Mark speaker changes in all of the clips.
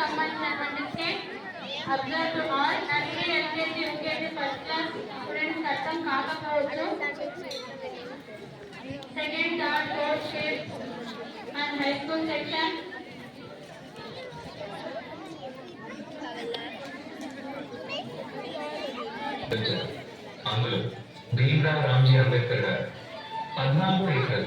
Speaker 1: సంబంధించినటువంటి state observe all nursery LKG UKG first class students అర్థం కాకపోవచ్చు. Second third fourth fifth and high school section
Speaker 2: అందులో భీమ్రావ్ రామ్జీ అంబేద్కర్ గారు 14 April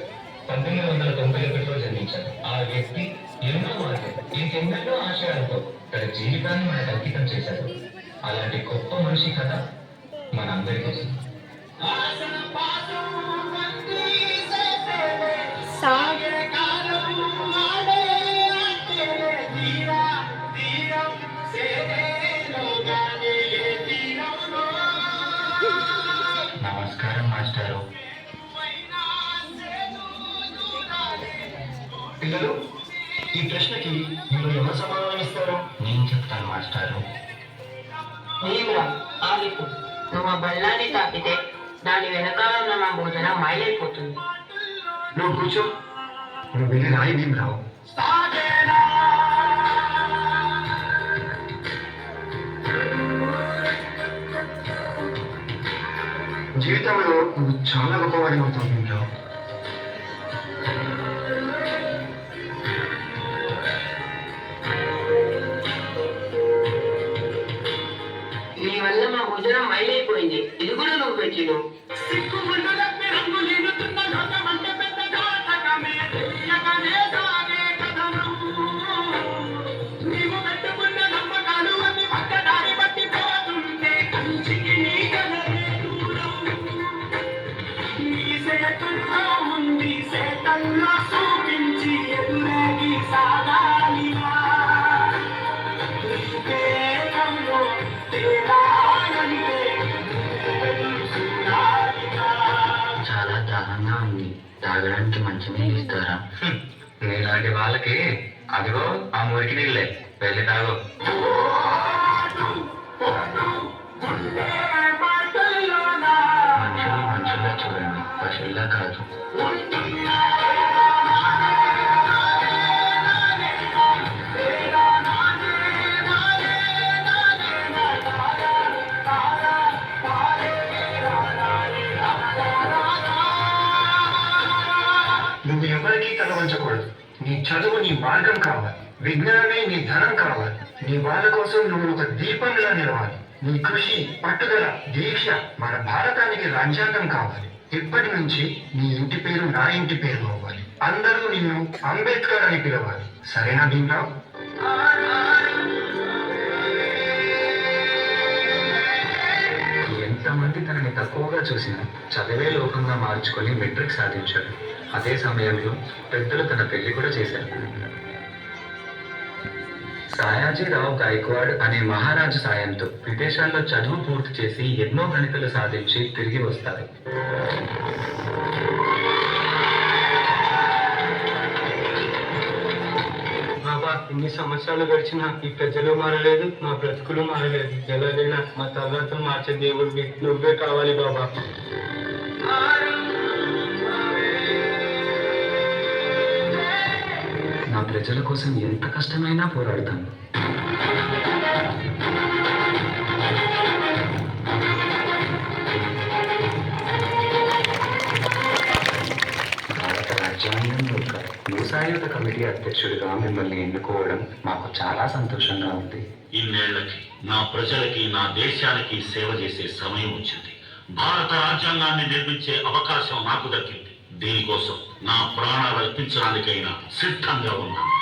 Speaker 2: 1891లో జన్మించారు. ఆ వ్యక్తి ఎన్నో మార్గాలు ఇంకెన్నెన్నో ఆశయాలతో తన జీవితాన్ని మనకు అంకితం చేశారు. అలాంటి గొప్ప మనిషి కథ మనందరికీ నమస్కారం మాస్టారు. పిల్లలు, ఈ ప్రశ్నకి మీరు ఎవరు సమాధానం ఇస్తారు? నేను చెప్తాను మాస్టారు.
Speaker 3: నువ్వు ఆ బల్లాన్ని తాకితే దాని వెనకాల ఉన్న నా భోజనం మైలైపోతుంది.
Speaker 2: నువ్వు కూర్చో. నువ్వు వెళ్ళి రాయి భీమరావు. జీవితంలో నువ్వు చాలా గొప్పవాడి అవుతావు భీమరావు.
Speaker 3: నీ వల్ల మా భోజనం మైలైపోయింది. ఇది కూడా నువ్వు పెట్టిను.
Speaker 2: చాలా దాహంగా ఉంది. తాగడానికి మంచి నీళ్ళు ఇస్తారా? నీలాంటి వాళ్ళకి అదిగో ఆ మురికి నీళ్ళే, వెళ్ళి తాగు. మనుషులు మనుషుల్లా చూడండి, పశువుల్లా కాదు. నువ్వు ఎవరికీ తల వంచకూడదు. నీ చదువు నీ మార్గం కావాలి, విజ్ఞానమే నీ ధనం కావాలి. నీ వాళ్ళ కోసం నువ్వు ఒక దీపంలా నిలవాలి. నీ కృషి, పట్టుదల, దీక్ష మన భారతానికి రాజ్యాంగం కావాలి. ఇప్పటి నుంచి నీ ఇంటి పేరు నా ఇంటి పేరు అవ్వాలి. అందరూ నిన్ను అంబేద్కర్ అని పిలవాలి. సరేనా భీమరావు? ఎంతమంది తనని తక్కువగా చూసినా చదివే లోకంగా మార్చుకొని మెట్రిక్ సాధించాడు. అదే సమయంలో పెద్దలు తన పెళ్లి కూడా చేశారు. సాయాజీరావు గైక్వాడ్ అనే మహారాజు సాయంతో విదేశాల్లో చదువు పూర్తి చేసి ఎన్నో గణితలు సాధించి తిరిగి వస్తారు.
Speaker 4: బాబా, ఇన్ని సంవత్సరాలు గడిచినా ఈ ప్రజలు మారలేదు, మా బ్రతుకులు మారలేదు. ఎలాగైనా మా తలరాతలు మార్చే దేవుడివి నువ్వే కావాలి బాబా.
Speaker 2: నా ప్రజల కోసం ఎంత కష్టమైనా పోరాడతాను. భారత రాజ్యాంగం యొక్క వ్యవసాయుత కమిటీ అధ్యక్షుడిగా మిమ్మల్ని ఎన్నుకోవడం మాకు చాలా సంతోషంగా ఉంది.
Speaker 5: ఇన్నేళ్లకి నా ప్రజలకి, నా దేశానికి సేవ చేసే సమయం వచ్చింది. భారత రాజ్యాంగాన్ని నిర్మించే అవకాశం నాకు దక్కింది. దీనికోసం నా ప్రాణాలు అర్పించడానికైనా సిద్ధంగా ఉన్నాను.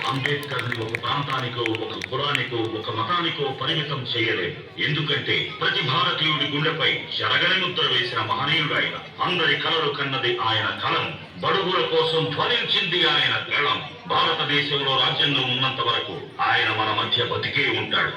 Speaker 5: అంబేద్కర్ ఒక ప్రాంతానికో, ఒక కులానికో, ఒక మతానికో పరిమితం చేయలేదు. ఎందుకంటే ప్రతి భారతీయుడి గుండెపై చెరగని ముద్ర వేసిన మహనీయుడు ఆయన. అందరి కలలు కన్నది ఆయన కలం, బడుగుల కోసం ధ్వనించింది ఆయన గళం. భారతదేశంలో రాజ్యాంగం ఉన్నంత వరకు ఆయన మన మధ్య బతికే ఉంటాడు.